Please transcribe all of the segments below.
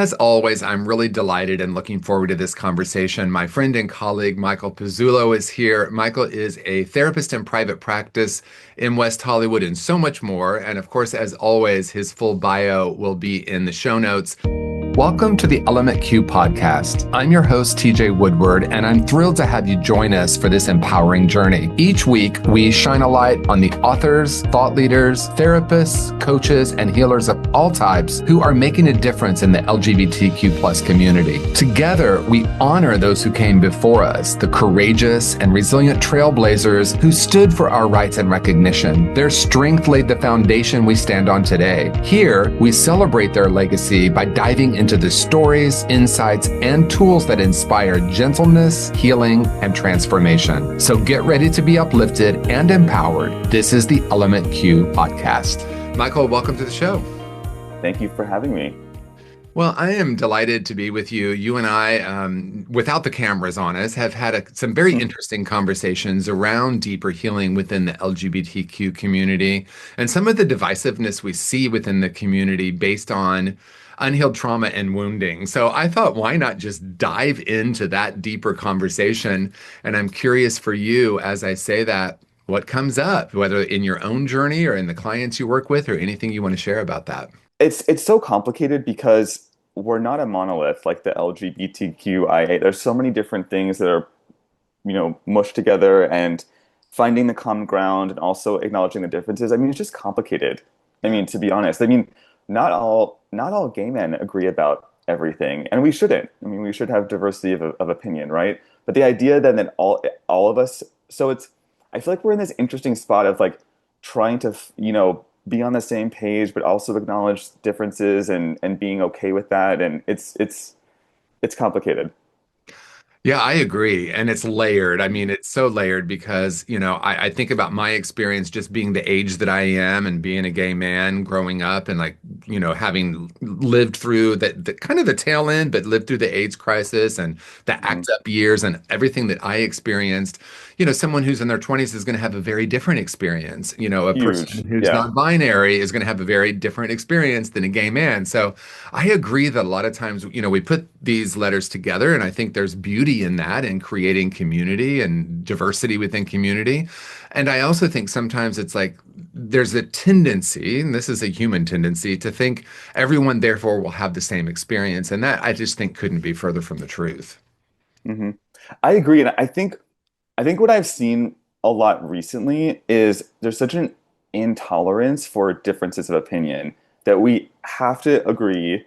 As always, I'm really delighted and looking forward to this conversation. My friend and colleague, Michael Pizzullo, is here. Michael is a therapist in private practice in West Hollywood and so much more. And of course, as always, his full bio will be in the show notes. Welcome to the Element Q podcast. I'm your host, TJ Woodward, and I'm thrilled to have you join us for this empowering journey. Each week, we shine a light on the authors, thought leaders, therapists, coaches, and healers of all types who are making a difference in the LGBTQ plus community. Together, we honor those who came before us, the courageous and resilient trailblazers who stood for our rights and recognition. Their strength laid the foundation we stand on today. Here, we celebrate their legacy by diving into the stories, insights, and tools that inspire gentleness, healing, and transformation. So get ready to be uplifted and empowered. This is the Element Q podcast. Michael, welcome to the show. Thank you for having me. Well, I am delighted to be with you. You and I, without the cameras on us, have had some very interesting conversations around deeper healing within the LGBTQ community and some of the divisiveness we see within the community based on unhealed trauma and wounding. So I thought, why not just dive into that deeper conversation? And I'm curious for you, as I say that, what comes up, whether in your own journey or in the clients you work with, or anything you want to share about that. It's so complicated because we're not a monolith like the LGBTQIA. There's so many different things that are, mushed together, and finding the common ground and also acknowledging the differences. I mean, it's just complicated. I mean, to be honest, not all gay men agree about everything, and we shouldn't. I mean, we should have diversity of opinion, right? But the idea then that all of us, I feel like we're in this interesting spot of like trying to, be on the same page, but also acknowledge differences and being okay with that. And it's complicated. Yeah, I agree. And it's layered. I mean, it's so layered because, I think about my experience just being the age that I am and being a gay man growing up and having lived through the kind of the tail end, but lived through the AIDS crisis and the ACT UP years and everything that I experienced. Someone who's in their 20s is going to have a very different experience. A Huge. person who's Yeah. non-binary is going to have a very different experience than a gay man. So I agree that a lot of times, we put these letters together, and I think there's beauty in that and creating community and diversity within community. And I also think sometimes it's like there's a tendency, and this is a human tendency, to think everyone therefore will have the same experience. And that I just think couldn't be further from the truth. hmm I agree. And I think what I've seen a lot recently is there's such an intolerance for differences of opinion that we have to agree,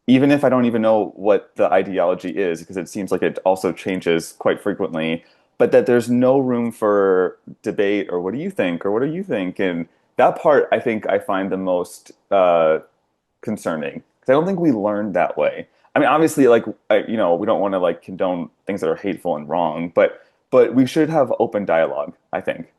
even if I don't even know what the ideology is, because it seems like it also changes quite frequently, but that there's no room for debate or what do you think or what do you think? And that part I think I find the most concerning, because I don't think we learned that way. I mean, obviously, we don't want to condone things that are hateful and wrong, but we should have open dialogue, I think.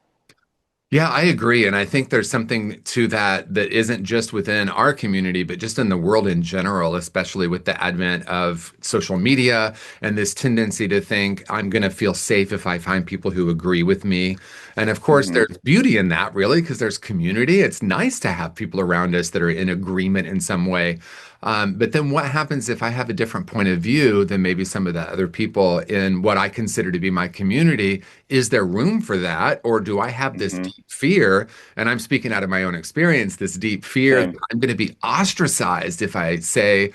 Yeah, I agree. And I think there's something to that isn't just within our community, but just in the world in general, especially with the advent of social media and this tendency to think I'm going to feel safe if I find people who agree with me. And of course, hmm there's beauty in that, really, because there's community. It's nice to have people around us that are in agreement in some way. But then what happens if I have a different point of view than maybe some of the other people in what I consider to be my community? Is there room for that? Or do I have this hmm deep fear? And I'm speaking out of my own experience, this deep fear that Same. I'm going to be ostracized if I say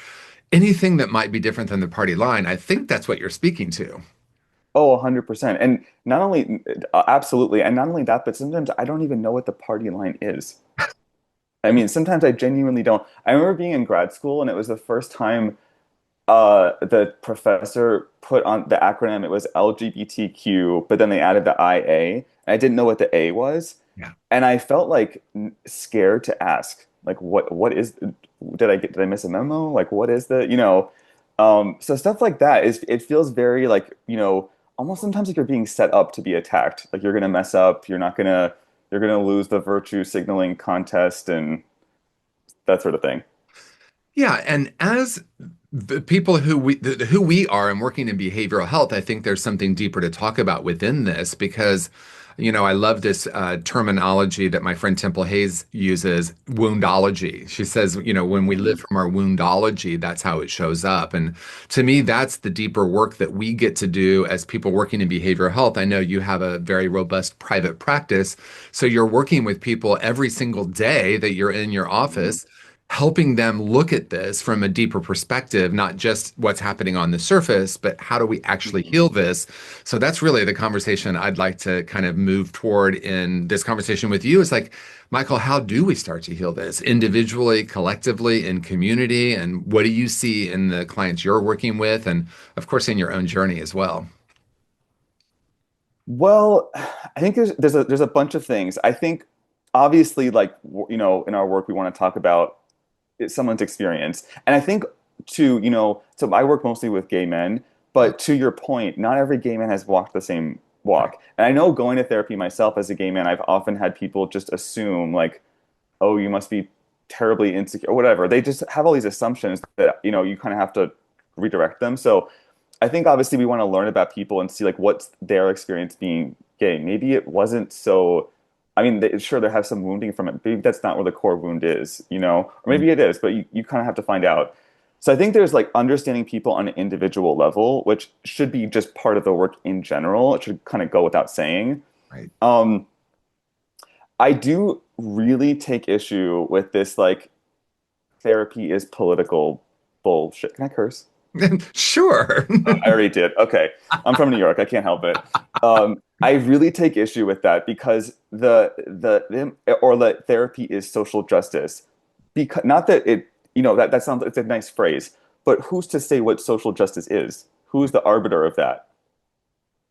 anything that might be different than the party line. I think that's what you're speaking to. Oh, 100%. And not only, absolutely. And not only that, but sometimes I don't even know what the party line is. I mean, sometimes I genuinely don't. I remember being in grad school, and it was the first time the professor put on the acronym. It was LGBTQ, but then they added the IA. And I didn't know what the A was. Yeah. And I felt scared to ask, what is, did I miss a memo? Like, what is so stuff like that it feels very almost sometimes like you're being set up to be attacked. Like you're going to mess up. You're going to lose the virtue signaling contest and that sort of thing. Yeah, and as the people who we are and working in behavioral health, I think there's something deeper to talk about within this because I love this terminology that my friend Temple Hayes uses, woundology. She says, when we live from our woundology, that's how it shows up. And to me, that's the deeper work that we get to do as people working in behavioral health. I know you have a very robust private practice, so you're working with people every single day that you're in your Mhm. office, helping them look at this from a deeper perspective, not just what's happening on the surface, but how do we actually Mhm. heal this? So that's really the conversation I'd like to kind of move toward in this conversation with you. Is like, Michael, how do we start to heal this individually, collectively, in community? And what do you see in the clients you're working with? And of course, in your own journey as well. Well, I think there's a bunch of things. I think obviously, like in our work, we want to talk about someone's experience, and I think to so I work mostly with gay men, Yeah. but to your point, not every gay man has walked the same walk. And I know going to therapy myself as a gay man, I've often had people just assume like, oh, you must be terribly insecure or whatever. They just have all these assumptions that you kind of have to redirect them. So I think obviously we want to learn about people and see like what's their experience being gay. Maybe it wasn't so. I mean, sure, they have some wounding from it. Maybe that's not where the core wound is, or maybe it is, but you kind of have to find out. So I think there's like understanding people on an individual level, which should be just part of the work in general. It should kind of go without saying. Right. Um, I do really take issue with this like therapy is political bullshit. Can I curse? Sure. I already did. Okay. I'm from New York. I can't help it. I really take issue with that because the therapy is social justice. Because not that it, that sounds it's a nice phrase, but who's to say what social justice is? Who's the arbiter of that?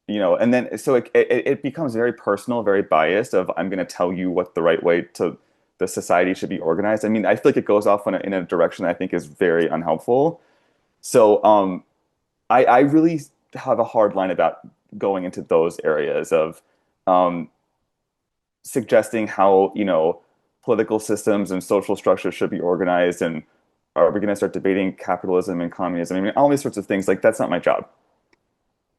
And then so it becomes very personal, very biased of I'm going to tell you what the right way to the society should be organized. I mean, I feel like it goes off in a direction that I think is very unhelpful. So I really have a hard line about going into those areas of um, suggesting how, political systems and social structures should be organized. And are we going to start debating capitalism and communism? I mean, all these sorts of things. Like, that's not my job.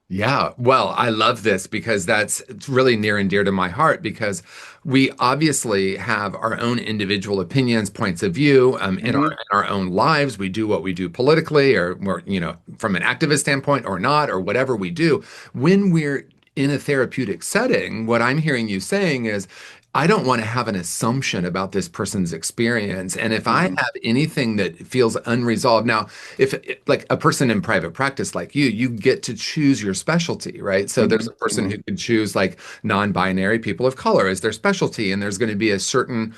Yeah, well, I love this because that's it's really near and dear to my heart because we obviously have our own individual opinions, points of view, Hmm. in our own lives. We do what we do politically, or we're, from an activist standpoint, or not, or whatever we do. When we're in a therapeutic setting, what I'm hearing you saying is, I don't want to have an assumption about this person's experience. And if I Hmm. have anything that feels unresolved, now, if like a person in private practice like you get to choose your specialty, right? So there's Hmm. a person Hmm. who could choose like non-binary people of color as their specialty, and there's going to be a certain,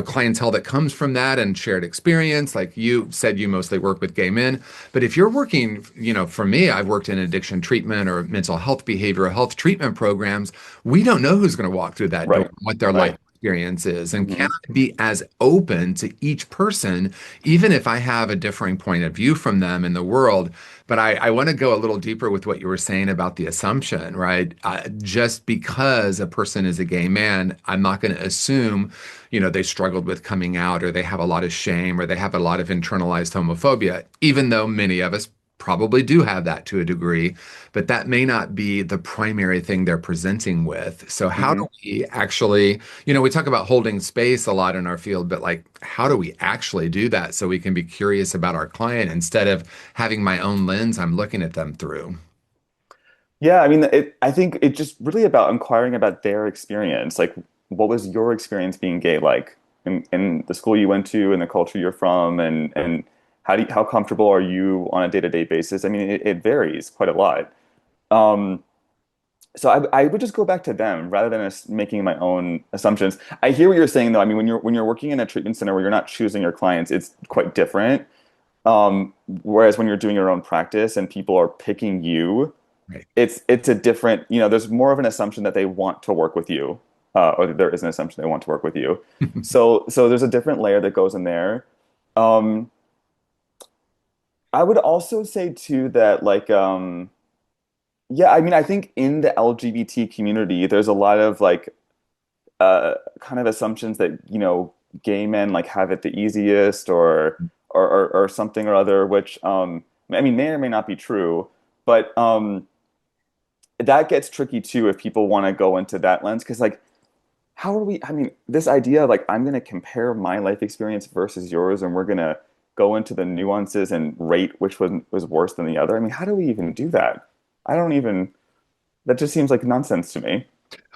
clientele that comes from that and shared experience. Like you said, you mostly work with gay men, but if you're working, for me, I've worked in addiction treatment or mental health, behavioral health treatment programs. We don't know who's going to walk through that door, Right. what their life Right. experience is, and can Hmm. I be as open to each person even if I have a differing point of view from them in the world. But I want to go a little deeper with what you were saying about the assumption, right? Just because a person is a gay man, I'm not going to assume, they struggled with coming out or they have a lot of shame or they have a lot of internalized homophobia, even though many of us probably do have that to a degree, but that may not be the primary thing they're presenting with. So, how do Hmm. we actually, we talk about holding space a lot in our field, but like, how do we actually do that so we can be curious about our client instead of having my own lens I'm looking at them through? Yeah, I mean, I think it's just really about inquiring about their experience. Like, what was your experience being gay like in the school you went to and the culture you're from, and how comfortable are you on a day-to-day basis? I mean, it varies quite a lot. Um, so I would just go back to them rather than us making my own assumptions. I hear what you're saying, though. I mean, when you're working in a treatment center where you're not choosing your clients, it's quite different. Whereas when you're doing your own practice and people are picking you, Right. it's a different, there's more of an assumption that they want to work with you, or that there is an assumption they want to work with you. So there's a different layer that goes in there. Um, I would also say too that like yeah, I mean I think in the LGBT community there's a lot of like kind of assumptions that gay men like have it the easiest or something or other, which I mean may or may not be true, but that gets tricky too if people want to go into that lens, because like how are we, I mean, this idea of like I'm going to compare my life experience versus yours and we're going to go into the nuances and rate which one was worse than the other. I mean, how do we even do that? I don't even, that just seems like nonsense to me.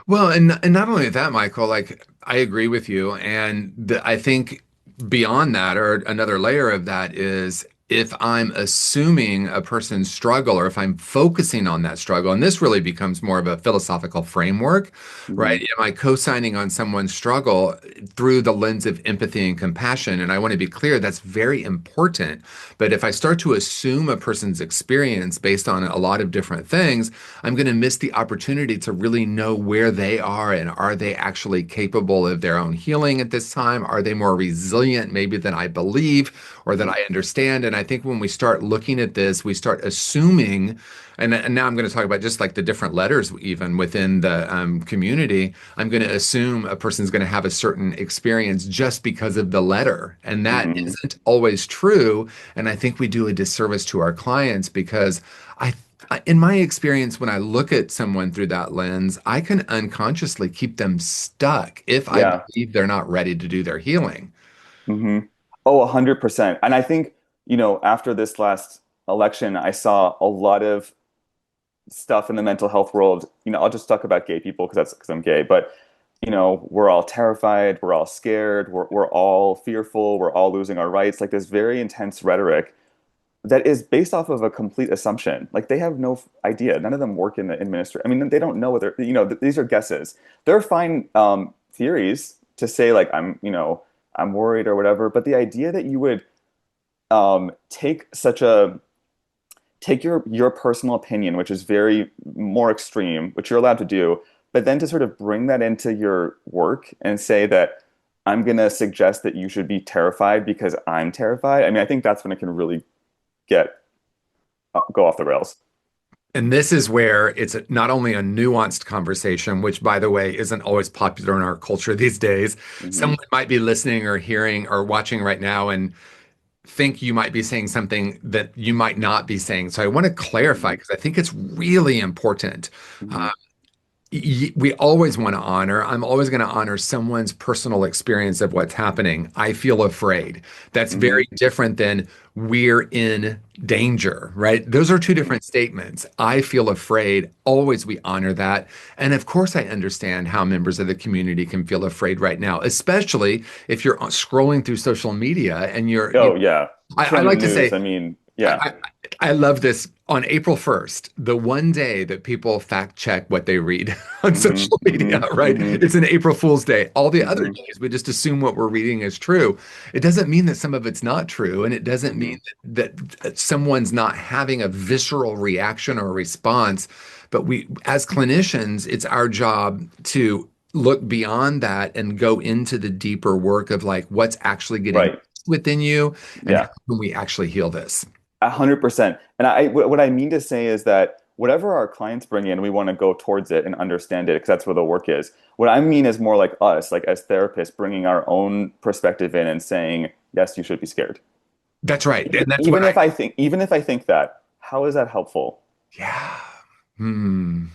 Well, and not only that, Michael, like I agree with you, and I think beyond that, or another layer of that is if I'm assuming a person's struggle, or if I'm focusing on that struggle, and this really becomes more of a philosophical framework, Hmm. right? Am I co-signing on someone's struggle through the lens of empathy and compassion? And I want to be clear, that's very important. But if I start to assume a person's experience based on a lot of different things, I'm going to miss the opportunity to really know where they are and are they actually capable of their own healing at this time? Are they more resilient maybe than I believe or that I understand? And I think when we start looking at this, we start assuming, and now I'm going to talk about just like the different letters even within the community. I'm going to assume a person's going to have a certain experience just because of the letter. And that Hmm. isn't always true. And I think we do a disservice to our clients because I in my experience, when I look at someone through that lens, I can unconsciously keep them stuck if I Yeah. believe they're not ready to do their healing. Hmm. Oh, 100%. And I think, after this last election, I saw a lot of stuff in the mental health world. I'll just talk about gay people because I'm gay, but we're all terrified, we're all scared, we're all fearful, we're all losing our rights. Like this very intense rhetoric that is based off of a complete assumption. Like they have no idea. None of them work in the administration. I mean, they don't know what they're, these are guesses. They're fine theories to say like I'm worried or whatever, but the idea that you would take your personal opinion, which is very more extreme, which you're allowed to do, but then to sort of bring that into your work and say that I'm going to suggest that you should be terrified because I'm terrified. I mean, I think that's when it can really get go off the rails. And this is where it's not only a nuanced conversation, which, by the way, isn't always popular in our culture these days. Hmm. Someone might be listening or hearing or watching right now and think you might be saying something that you might not be saying. So I want to clarify Hmm. because I think it's really important. Hmm. We always want to honor, I'm always going to honor someone's personal experience of what's happening. I feel afraid. That's Hmm. very different than we're in danger, right? Those are two Hmm. different statements. I feel afraid. Always we honor that. And of course, I understand how members of the community can feel afraid right now, especially if you're scrolling through social media and Oh yeah, I like trending to news. say, I mean, I, yeah. I I love this on April 1st, the one day that people fact check what they read on Hmm. social media, Hmm. right? Hmm. It's an April Fool's Day. All the other Hmm. days, we just assume what we're reading is true. It doesn't mean that some of it's not true, and it doesn't Hmm. mean that someone's not having a visceral reaction or response. But as clinicians, it's our job to look beyond that and go into the deeper work of like what's actually getting Right. within you and how Yeah. can we actually heal this. 100%. And what I mean to say is that whatever our clients bring in, we want to go towards it and understand it because that's where the work is. What I mean is more like us, like as therapists, bringing our own perspective in and saying, yes, you should be scared. That's right. Even, And that's what even if I think, even if I think that, how is that helpful? yeah. Hmm.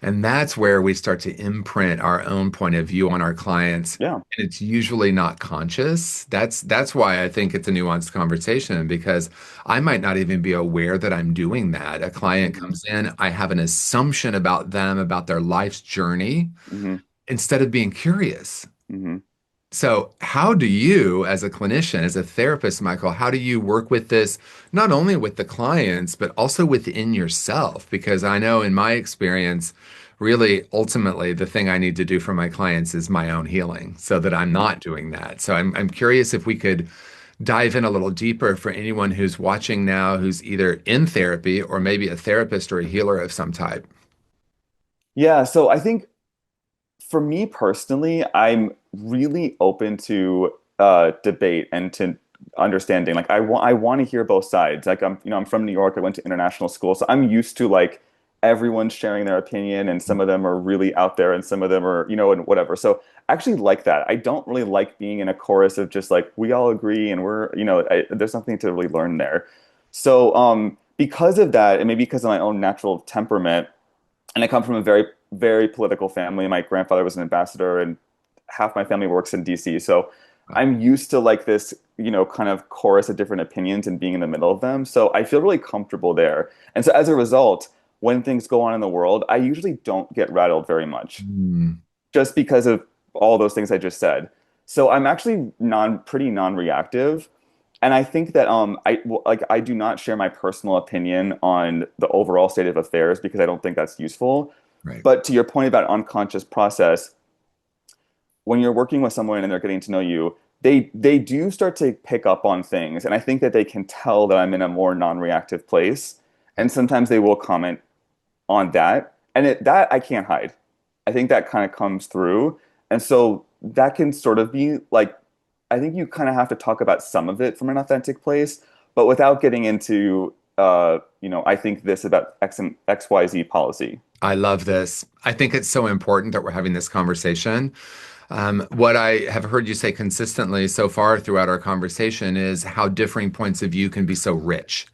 And that's where we start to imprint our own point of view on our clients. Yeah. And it's usually not conscious. That's why I think it's a nuanced conversation because I might not even be aware that I'm doing that. A client Hmm. comes in, I have an assumption about them, about their life's journey, Hmm. instead of being curious. Hmm. So, how do you, as a clinician, as a therapist, Michael, how do you work with this, not only with the clients, but also within yourself? Because I know in my experience, really, ultimately, the thing I need to do for my clients is my own healing so that I'm not doing that. So, I'm curious if we could dive in a little deeper for anyone who's watching now who's either in therapy or maybe a therapist or a healer of some type. Yeah. So I think for me personally, I'm really open to debate and to understanding. Like I want to hear both sides. Like I'm from New York. I went to international school, so I'm used to like everyone sharing their opinion, and some of them are really out there, and some of them are and whatever. So I actually like that. I don't really like being in a chorus of just like we all agree and we're there's nothing to really learn there. So because of that, and maybe because of my own natural temperament. And I come from a very, very political family. My grandfather was an ambassador, and half my family works in DC. So I'm used to like this, kind of chorus of different opinions and being in the middle of them. So I feel really comfortable there. And so as a result, when things go on in the world, I usually don't get rattled very much Mm, just because of all those things I just said. So I'm actually pretty non-reactive. And I think that I do not share my personal opinion on the overall state of affairs because I don't think that's useful. right. But to your point about unconscious process, when you're working with someone and they're getting to know you, they do start to pick up on things, and I think that they can tell that I'm in a more non-reactive place, and sometimes they will comment on that, and that I can't hide. I think that kind of comes through, and so that can sort of be like, I think you kind of have to talk about some of it from an authentic place, but without getting into I think this about X and XYZ policy. I love this. I think it's so important that we're having this conversation. What I have heard you say consistently so far throughout our conversation is how differing points of view can be so rich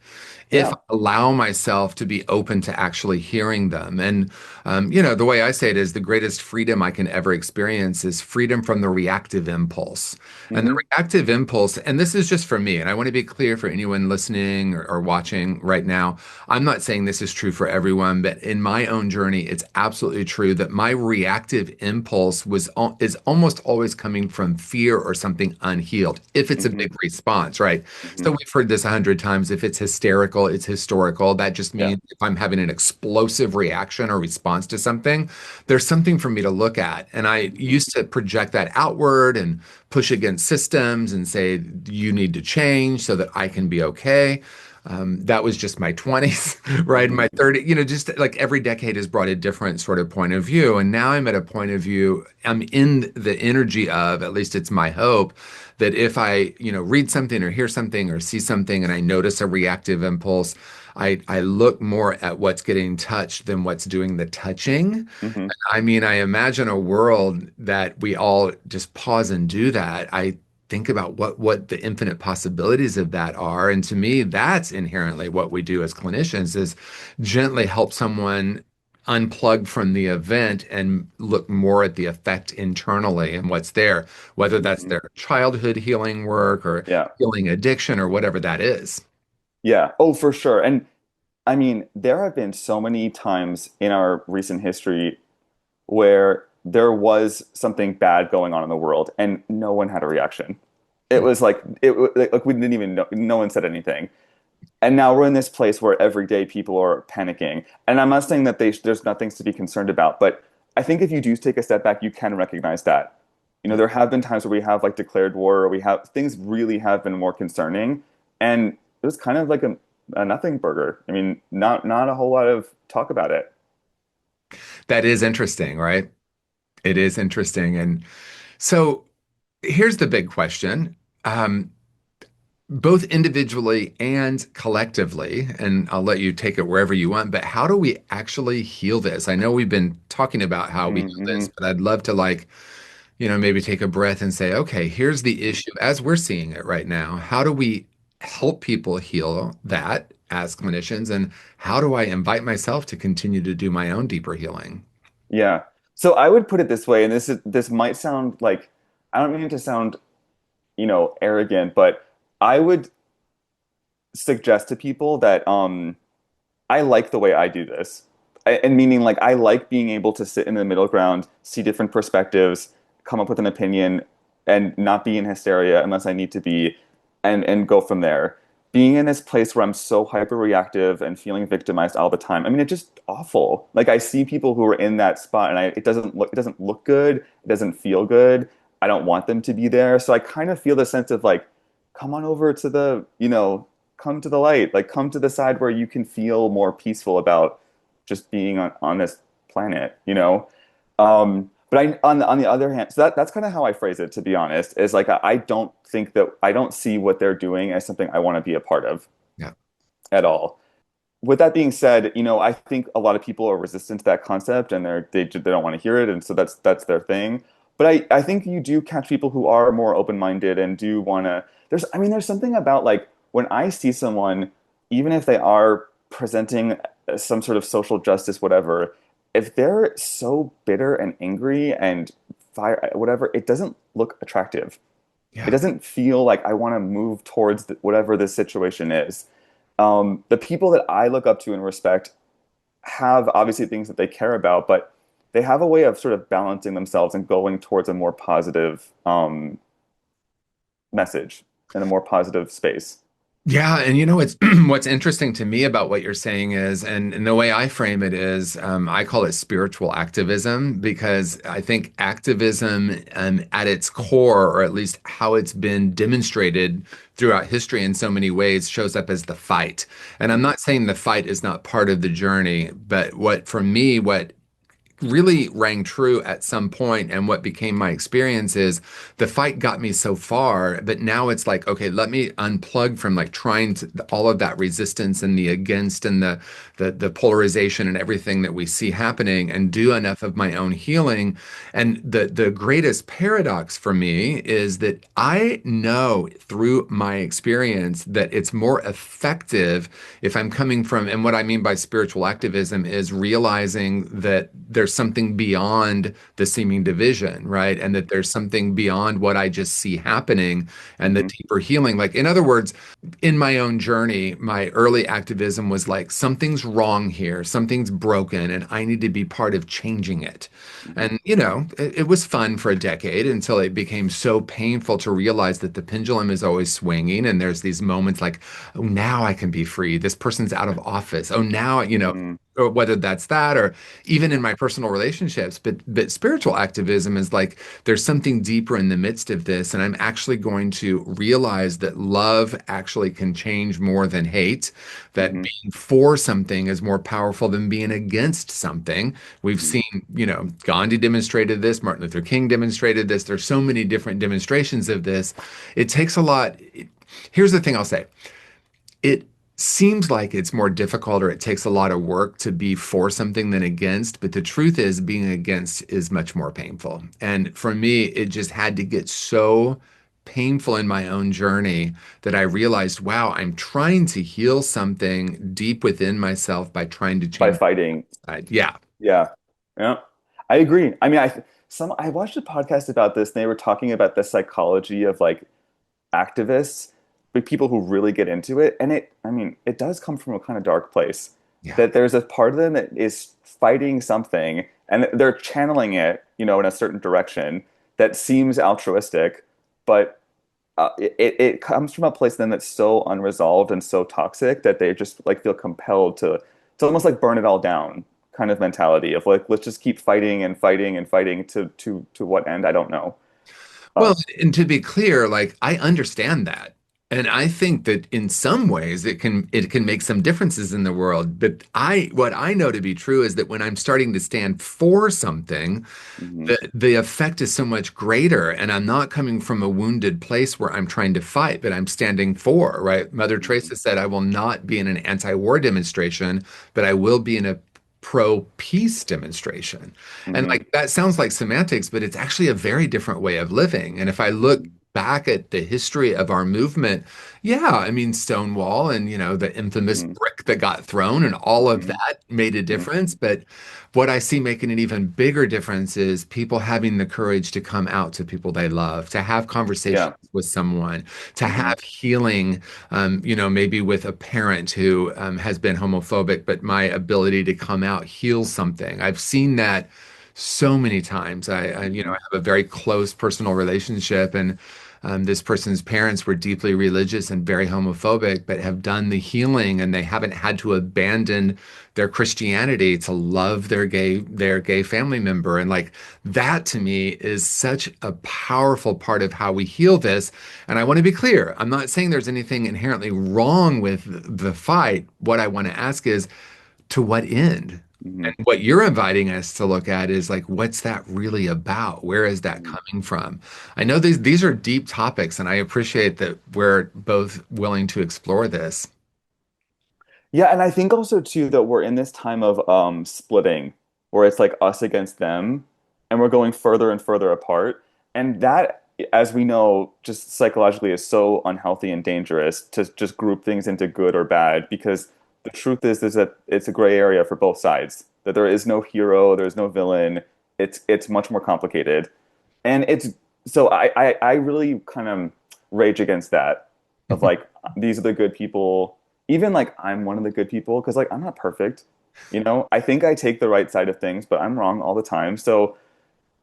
if I Yeah. allow myself to be open to actually hearing them. And, the way I say it is the greatest freedom I can ever experience is freedom from the reactive impulse. And the Hmm. reactive impulse, and this is just for me, and I want to be clear for anyone listening or watching right now. I'm not saying this is true for everyone, but in my own journey, it's absolutely true that my reactive impulse is almost always coming from fear or something unhealed, if it's a Hmm. big response, right? So Hmm. we've heard this 100 times. If it's hysterical, it's historical. That just Yeah. means if I'm having an explosive reaction or response to something, there's something for me to look at. And I Hmm. used to project that outward and push against systems and say, you need to change so that I can be okay. That was just my 20s, right? In Hmm. my 30s, just like every decade has brought a different sort of point of view. And now I'm at a point of view, I'm in the energy of, at least it's my hope, that if I, read something or hear something or see something and I notice a reactive impulse, I look more at what's getting touched than what's doing the touching. Hmm. I mean, I imagine a world that we all just pause and do that. I think about what the infinite possibilities of that are. And to me, that's inherently what we do as clinicians is gently help someone unplug from the event and look more at the effect internally and what's there, whether that's Hmm. their childhood healing work or Yeah. healing addiction or whatever that is. Yeah. Oh, for sure. And I mean, there have been so many times in our recent history where there was something bad going on in the world and no one had a reaction. It was like like we didn't even know, no one said anything. And now we're in this place where every day people are panicking. And I'm not saying that there's nothing to be concerned about, but I think if you do take a step back, you can recognize that. There have been times where we have like declared war, or we have things really have been more concerning, and it was kind of like a nothing burger. I mean, not a whole lot of talk about it. That is interesting, right? It is interesting. And so here's the big question. Um, Both individually and collectively, and I'll let you take it wherever you want, but how do we actually heal this? I know we've been talking about how we heal this, Mm-hmm. but I'd love to maybe take a breath and say, okay, here's the issue as we're seeing it right now. How do we help people heal that as clinicians? And how do I invite myself to continue to do my own deeper healing? Yeah. So I would put it this way, and this might sound like, I don't mean it to sound, arrogant, but I would suggest to people that I like the way I do this. And meaning like I like being able to sit in the middle ground, see different perspectives, come up with an opinion, and not be in hysteria unless I need to be, and go from there. Being in this place where I'm so hyper reactive and feeling victimized all the time. I mean, it's just awful. Like I see people who are in that spot, and it doesn't look good. It doesn't feel good. I don't want them to be there. So I kind of feel the sense of like, come on over to come to the light, like come to the side where you can feel more peaceful about just being on this planet. But on the other hand, so that's kind of how I phrase it, to be honest, is like I don't see what they're doing as something I want to be a part of Yeah. at all. With that being said, I think a lot of people are resistant to that concept and they don't want to hear it, and so that's their thing. But I think you do catch people who are more open-minded and do want to. There's something about like when I see someone, even if they are presenting some sort of social justice, whatever, if they're so bitter and angry and fire whatever, it doesn't look attractive. It Yeah. doesn't feel like I want to move towards whatever this situation is. The people that I look up to and respect have obviously things that they care about, but they have a way of sort of balancing themselves and going towards a more positive message in a more positive space. Yeah, and it's what's interesting to me about what you're saying is, and the way I frame it is, I call it spiritual activism because I think activism, at its core, or at least how it's been demonstrated throughout history in so many ways, shows up as the fight. And I'm not saying the fight is not part of the journey, but for me, what really rang true at some point and what became my experience is the fight got me so far, but now it's like, okay, let me unplug from like trying to all of that resistance and the against and the polarization and everything that we see happening and do enough of my own healing. And the greatest paradox for me is that I know through my experience that it's more effective if I'm coming from, and what I mean by spiritual activism is realizing that there's something beyond the seeming division, right? And that there's something beyond what I just see happening and the Hmm. deeper healing. Like, in other words, in my own journey, my early activism was like, something's wrong here, something's broken, and I need to be part of changing it. Hmm. And, it was fun for a decade until it became so painful to realize that the pendulum is always swinging. And there's these moments like, oh, now I can be free. This person's out of office. Oh, now, Hmm. or whether that's that or even in my personal relationships. But spiritual activism is like there's something deeper in the midst of this. And I'm actually going to realize that love actually can change more than hate, that Hmm. being for something is more powerful than being against something. We've Hmm. seen, Gandhi demonstrated this, Martin Luther King demonstrated this. There's so many different demonstrations of this. It takes a lot. Here's the thing I'll say. It seems like it's more difficult or it takes a lot of work to be for something than against, but the truth is being against is much more painful. And for me, it just had to get so painful in my own journey that I realized, wow, I'm trying to heal something deep within myself by trying to By change fighting. my side. Yeah. Yeah. Yeah. I agree. I mean, I watched a podcast about this and they were talking about the psychology of like activists, but people who really get into it. And I mean, it does come from a kind of dark place Yeah. that there's a part of them that is fighting something and they're channeling it, in a certain direction that seems altruistic, but it comes from a place then that's so unresolved and so toxic that they just like feel compelled to almost like burn it all down kind of mentality of like let's just keep fighting and fighting and fighting to what end I don't know. Well, Um, and to be clear, like I understand that. And I think that in some ways it can make some differences in the world. But what I know to be true is that when I'm starting to stand for something, mhm. the effect is so much greater. And I'm not coming from a wounded place where I'm trying to fight, but I'm standing for, right? Mother Mhm. Teresa said, I will not be in an anti-war demonstration, but I will be in a pro-peace demonstration. And Mhm. like that sounds like semantics, but it's actually a very different way of living. And if I look Mhm. back at the history of our movement, yeah, I mean, Stonewall and, the infamous Mhm. brick that got thrown and all of Mhm. that made a Mhm. difference. But what I see making an even bigger difference is people having the courage to come out to people they love, to have conversations Yeah. with someone, to Mhm. have healing, maybe with a parent who has been homophobic, but my ability to come out heals something. I've seen that so many times. I Mhm. have a very close personal relationship, and this person's parents were deeply religious and very homophobic, but have done the healing, and they haven't had to abandon their Christianity to love their gay family member. And like that to me is such a powerful part of how we heal this. And I want to be clear, I'm not saying there's anything inherently wrong with the fight. What I want to ask is to what end? Mhm. And what you're inviting us to look at is like, what's that really about? Where is that Mhm. coming from? I know these are deep topics, and I appreciate that we're both willing to explore this. Yeah, and I think also too that we're in this time of splitting where it's like us against them and we're going further and further apart. And that, as we know, just psychologically is so unhealthy and dangerous to just group things into good or bad because the truth is that it's a gray area for both sides. that there is no hero, there's no villain. It's much more complicated. And it's so I really kind of rage against that of like these are the good people. Even like I'm one of the good people because like I'm not perfect. I think I take the right side of things, but I'm wrong all the time. So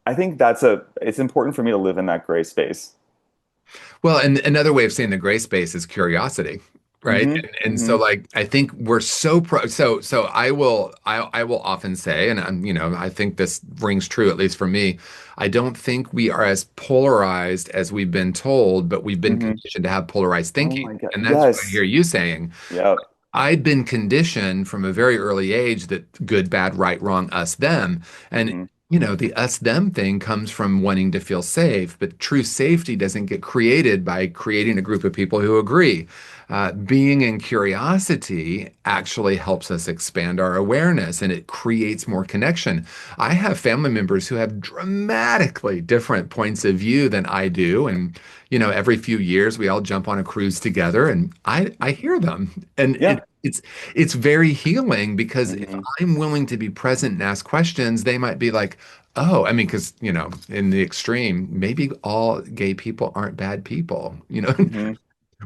I think it's important for me to live in that gray space. Well, and another way of saying the gray space is curiosity, right? Hmm. And so Hmm. like I think we're so so I will often say, and I think this rings true, at least for me, I don't think we are as polarized as we've been told, but we've been Hmm. conditioned to have polarized Oh thinking. my God. And that's what I hear Yes. you saying. Yep. I'd been conditioned from a very early age that good, bad, right, wrong, us, them. And, Hmm. the us, them thing comes from wanting to feel safe, but true safety doesn't get created by creating a group of people who agree. Being in curiosity actually helps us expand our awareness and it creates more connection. I have family members who have dramatically different points of view than I do. And, every few years we all jump on a cruise together and I hear them. And Yeah. it's very healing because if Hmm. I'm willing to be present and ask questions, they might be like, oh, I mean, because, in the extreme, maybe all gay people aren't bad people. Hmm.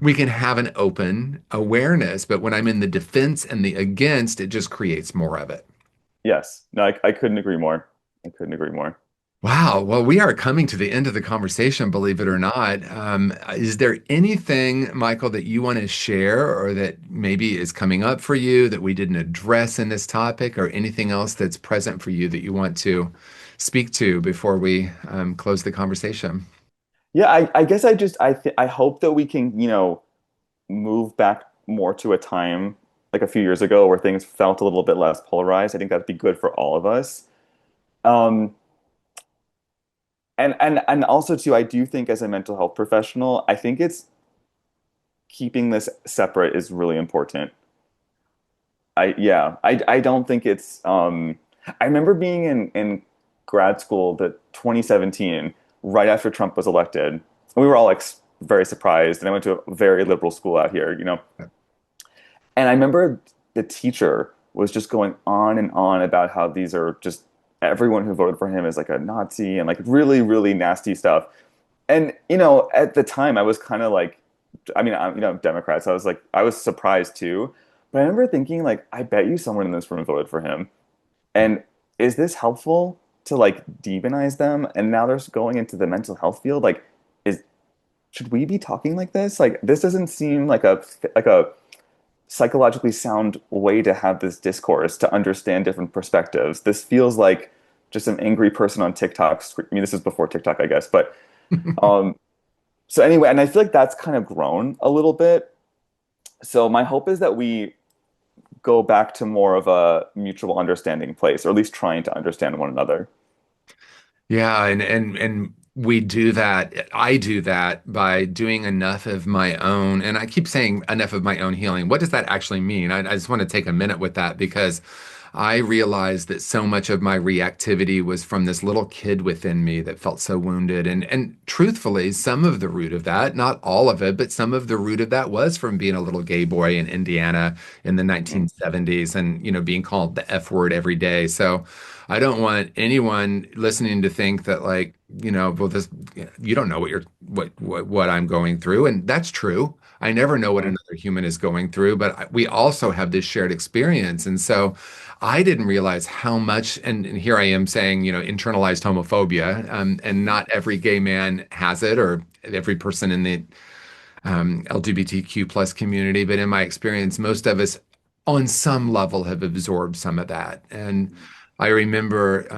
We can have an open awareness, but when I'm in the defense and the against, it just creates more of it. Yes. No, I couldn't agree more. I couldn't agree more. Wow. Well, we are coming to the end of the conversation, believe it or not. Is there anything, Michael, that you want to share or that maybe is coming up for you that we didn't address in this topic or anything else that's present for you that you want to speak to before we close the conversation? Yeah, I guess I hope that we can, move back more to a time like a few years ago where things felt a little bit less polarized. I think that'd be good for all of us. Um, and also too, I do think as a mental health professional, I think it's keeping this separate is really important. I don't think it's I remember being in grad school the 2017 right after Trump was elected. And we were all like very surprised and I went to a very liberal school out here. And I remember the teacher was just going on and on about how these are just everyone who voted for him is like a Nazi and like really, really nasty stuff. And, at the time I was kind of like, I mean, I'm Democrat, so I was like, I was surprised too. But I remember thinking like, I bet you someone in this room voted for him. And is this helpful to like demonize them? And now they're going into the mental health field. Like, is should we be talking like this? Like, this doesn't seem like a psychologically sound way to have this discourse to understand different perspectives. This feels like just some angry person on TikTok. I mean, this is before TikTok, I guess, but um, so anyway, and I feel like that's kind of grown a little bit. So my hope is that we go back to more of a mutual understanding place, or at least trying to understand one another. Yeah, and we do that. I do that by doing enough of my own, and I keep saying enough of my own healing. What does that actually mean? I just want to take a minute with that because I realized that so much of my reactivity was from this little kid within me that felt so wounded. And truthfully, some of the root of that, not all of it, but some of the root of that was from being a little gay boy in Indiana in the Hmm. 1970s and, being called the F word every day. So I don't want anyone listening to think that like, well, this you don't know what I'm going through, and that's true. I never know what Hmm. another human is going through, but we also have this shared experience. And so I didn't realize how much, and here I am saying, internalized homophobia, and not every gay man has it, or every person in the LGBTQ plus community, but in my experience, most of us on some level have absorbed some of that. And I remember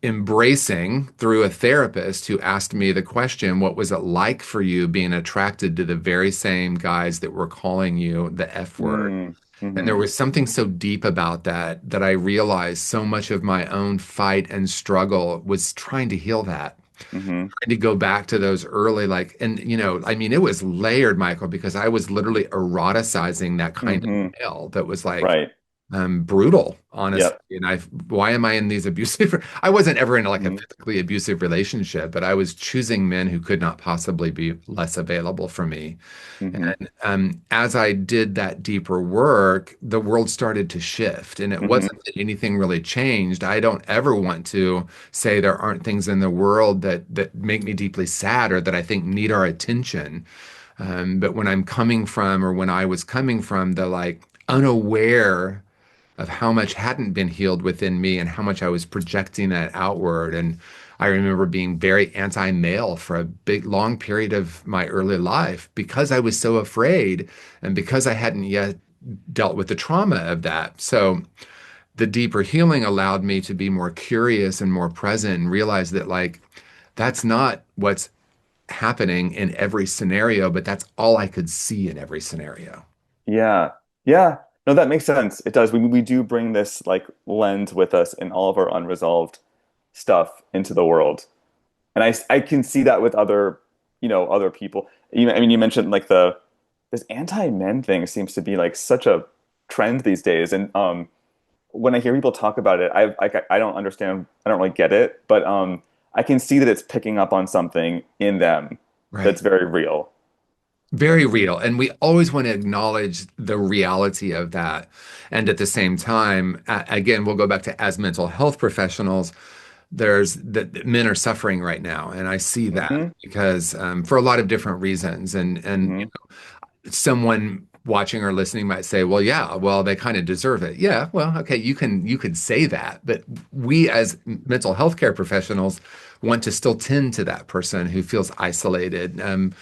embracing through a therapist who asked me the question, what was it like for you being attracted to the very same guys that were calling you the F word? Hmm. And there Hmm. was something so deep about that I realized so much of my own fight and struggle was trying to heal that. Hmm. Trying to go back to those early, like, and I mean, it was layered, Michael, because I was literally eroticizing that kind of Hmm. male that was like, Right. brutal, honestly. Yep. And why am I in these abusive? I wasn't ever in like a Hmm. physically abusive relationship, but I was choosing men who could not possibly be less available for me. Hmm. And as I did that deeper work, the world started to shift. And it Hmm. wasn't that anything really changed. I don't ever want to say there aren't things in the world that make me deeply sad or that I think need our attention. But when I'm coming from, or when I was coming from, the like unaware of how much hadn't been healed within me and how much I was projecting that outward. And I remember being very anti-male for a big, long period of my early life because I was so afraid and because I hadn't yet dealt with the trauma of that. So the deeper healing allowed me to be more curious and more present and realize that, like, that's not what's happening in every scenario, but that's all I could see in every scenario. Yeah. Yeah. No, that makes sense. It does. We do bring this like lens with us in all of our unresolved stuff into the world. And I can see that with other, other people. I mean, you mentioned like this anti-men thing seems to be like such a trend these days. And when I hear people talk about it, I don't understand. I don't really get it, but I can see that it's picking up on something in them Right. that's very real. Very real. And we always want to acknowledge the reality of that. And at the same time, again, we'll go back to as mental health professionals, there's that men are suffering right now. And I see that Hmm. because for a lot of different reasons. And Hmm. someone watching or listening might say, well, yeah, well, they kind of deserve it. Yeah, well, okay, you could say that, but we as mental health care professionals want to still tend to that person who feels isolated. And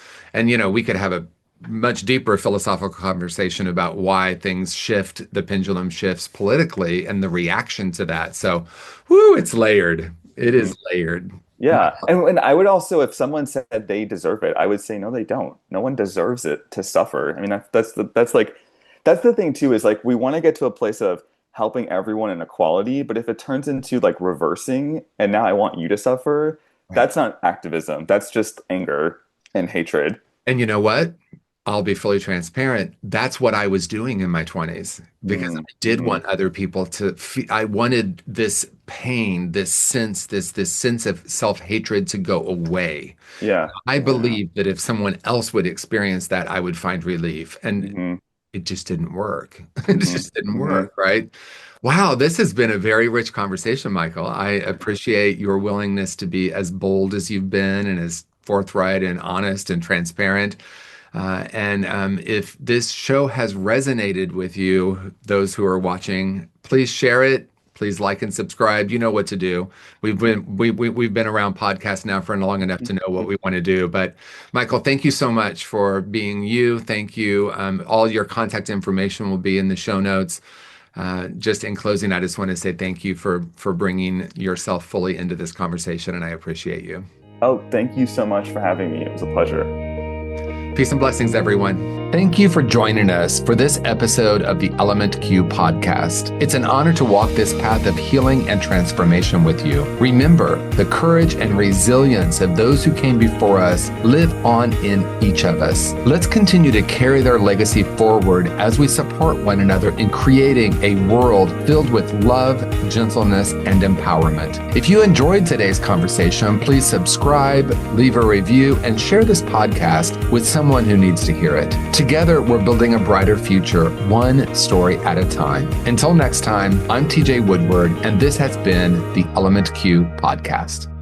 we could have a much deeper philosophical conversation about why things shift, the pendulum shifts politically and the reaction to that. So, whoo, it's layered. It Hmm. is layered. Yeah. And I would also, if someone said they deserve it, I would say, no, they don't. No one deserves it to suffer. I mean, that's the thing too, is like, we want to get to a place of helping everyone in equality, but if it turns into like reversing and now I want you to suffer, Right. that's not activism. That's just anger and hatred. And you know what? I'll be fully transparent. That's what I was doing in my 20s because I did Mm-hmm. want other people to feel, I wanted this pain, this sense of self-hatred to go away. Yeah. I Yeah. believed that if someone else would experience that, I would find relief. And Mm-hmm. it just didn't work. It Mm-hmm. just didn't Mm-hmm. work, right? Wow, this has been a very rich conversation, Michael. I appreciate your willingness to be as bold as you've been and as forthright and honest and transparent. And if this show has resonated with you, those who are watching, please share it. Please like and subscribe. You know what to do. We've been around podcasts now for long enough to know what we want to do. But Michael, thank you so much for being you. Thank you. All your contact information will be in the show notes. Just in closing, I just want to say thank you for bringing yourself fully into this conversation, and I appreciate you. Oh, thank you so much for having me. It was a pleasure. Peace and blessings, everyone. Thank you for joining us for this episode of the Element Q podcast. It's an honor to walk this path of healing and transformation with you. Remember, the courage and resilience of those who came before us live on in each of us. Let's continue to carry their legacy forward as we support one another in creating a world filled with love, gentleness, and empowerment. If you enjoyed today's conversation, please subscribe, leave a review, and share this podcast with someone who needs to hear it. Together, we're building a brighter future, one story at a time. Until next time, I'm TJ Woodward, and this has been the Element Q podcast.